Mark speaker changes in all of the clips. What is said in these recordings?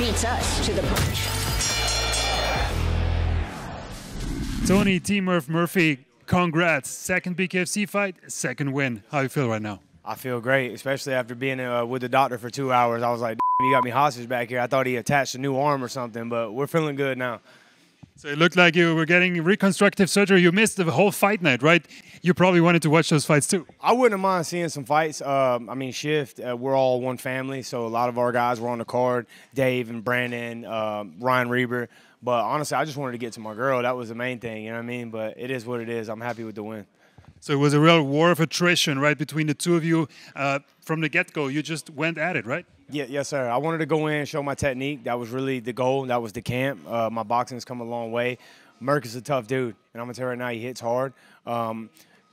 Speaker 1: beats us to the punch.
Speaker 2: Tony TMurph Murphy, congrats. Second BKFC fight, second win. How do you feel right now?
Speaker 3: I feel great, especially after being with the doctor for 2 hours. I was like, you got me hostage back here. I thought he attached a new arm or something, but we're feeling good now.
Speaker 2: So it looked like you were getting reconstructive surgery. You missed the whole fight night, right? You probably wanted to watch those fights too.
Speaker 3: I wouldn't mind seeing some fights. I mean, Shift, we're all one family, so a lot of our guys were on the card. Dave and Brandon, Ryan Reber. But honestly, I just wanted to get to my girl. That was the main thing, you know what I mean? But it is what it is. I'm happy with the win.
Speaker 2: So it was a real war of attrition, right, between the two of you. From the get-go, you just went at it, right?
Speaker 3: Yeah, yes, sir. I wanted to go in and show my technique. That was really the goal. That was the camp. My boxing's come a long way. Murc is a tough dude, and I'm going to tell you right now, he hits hard.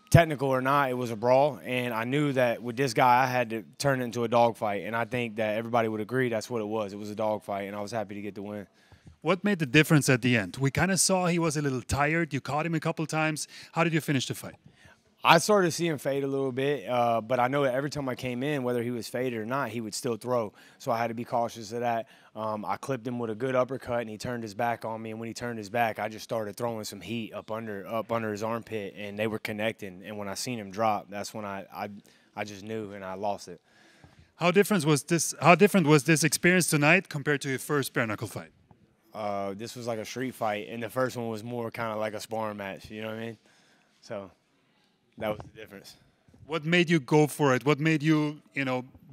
Speaker 3: Technical or not, it was a brawl, and I knew that with this guy, I had to turn it into a dogfight, and I think that everybody would agree that's what it was. It was a dogfight, and I was happy to get the win.
Speaker 2: What made the difference at the end? We kind of saw he was a little tired. You caught him a couple times. How did you finish the fight?
Speaker 3: I started to see him fade a little bit, but I know that every time I came in, whether he was faded or not, he would still throw. So I had to be cautious of that. I clipped him with a good uppercut, and he turned his back on me. And when he turned his back, I just started throwing some heat up under his armpit, and they were connecting. And when I seen him drop, that's when I just knew, and I lost it.
Speaker 2: How different was this experience tonight compared to your first bare knuckle fight?
Speaker 3: This was like a street fight, and the first one was more kind of like a sparring match. You know what I mean? So that was the difference.
Speaker 2: What made you go for it? What made you,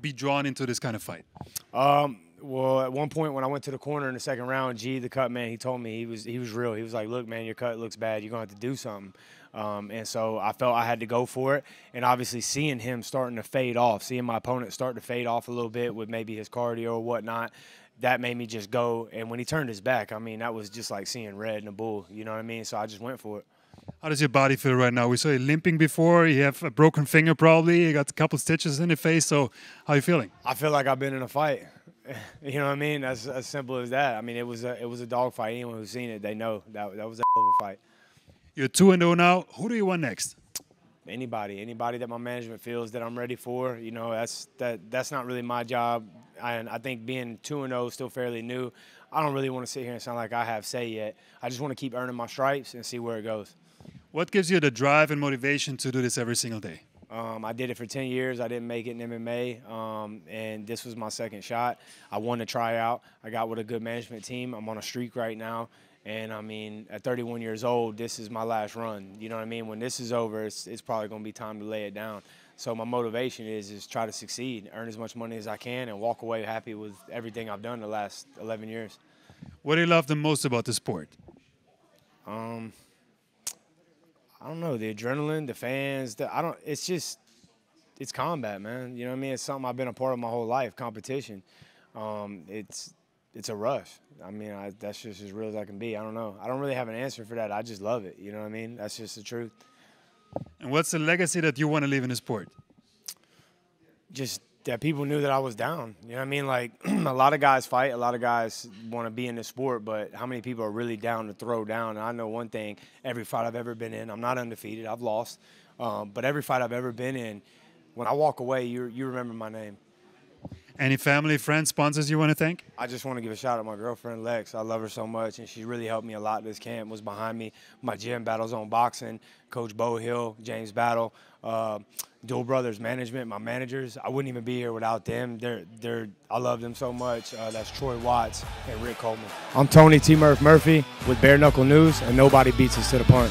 Speaker 2: be drawn into this kind of fight?
Speaker 3: Well, at one point when I went to the corner in the second round, G, the cut man, he told me he was real. He was like, "Look, man, your cut looks bad. You're gonna have to do something." And so I felt I had to go for it. And obviously, seeing him starting to fade off, seeing my opponent start to fade off a little bit with maybe his cardio or whatnot, that made me just go. And when he turned his back, I mean, that was just like seeing red in a bull. You know what I mean? So I just went for it.
Speaker 2: How does your body feel right now? We saw you limping before. You have a broken finger probably. You got a couple stitches in the face. So how are you feeling?
Speaker 3: I feel like I've been in a fight. You know what I mean? That's as simple as that. I mean, it was a dog fight. Anyone who's seen it, they know that was a hell of a fight.
Speaker 2: You're 2-0 now. Who do you want next?
Speaker 3: Anybody that my management feels that I'm ready for. You know, that's not really my job. And I think being 2-0 is still fairly new. I don't really want to sit here and sound like I have say yet. I just want to keep earning my stripes and see where it goes.
Speaker 2: What gives you the drive and motivation to do this every single day?
Speaker 3: I did it for 10 years. I didn't make it in MMA, and this was my second shot. I wanted to try out. I got with a good management team. I'm on a streak right now, and, I mean, at 31 years old, this is my last run. You know what I mean? When this is over, it's probably going to be time to lay it down. So my motivation is try to succeed, earn as much money as I can, and walk away happy with everything I've done the last 11 years.
Speaker 2: What do you love the most about the sport?
Speaker 3: I don't know, the adrenaline, the fans, it's combat, man. You know what I mean? It's something I've been a part of my whole life, competition. It's a rush. I mean, that's just as real as I can be. I don't know. I don't really have an answer for that. I just love it. You know what I mean? That's just the truth.
Speaker 2: And what's the legacy that you want to leave in the sport?
Speaker 3: Just that people knew that I was down. You know what I mean? Like, a lot of guys fight. A lot of guys want to be in the sport, but how many people are really down to throw down? And I know one thing, every fight I've ever been in, I'm not undefeated. I've lost. But every fight I've ever been in, when I walk away, you remember my name.
Speaker 2: Any family, friends, sponsors you want to thank?
Speaker 3: I just want to give a shout out to my girlfriend, Lex. I love her so much, and she really helped me a lot this camp, was behind me. My gym, Battle Zone Boxing, Coach Bo Hill, James Battle, Dual Brothers Management, my managers. I wouldn't even be here without them. I love them so much. That's Troy Watts and Rick Coleman. I'm Tony TMurph Murphy with Bare Knuckle News, and nobody beats us to the punch.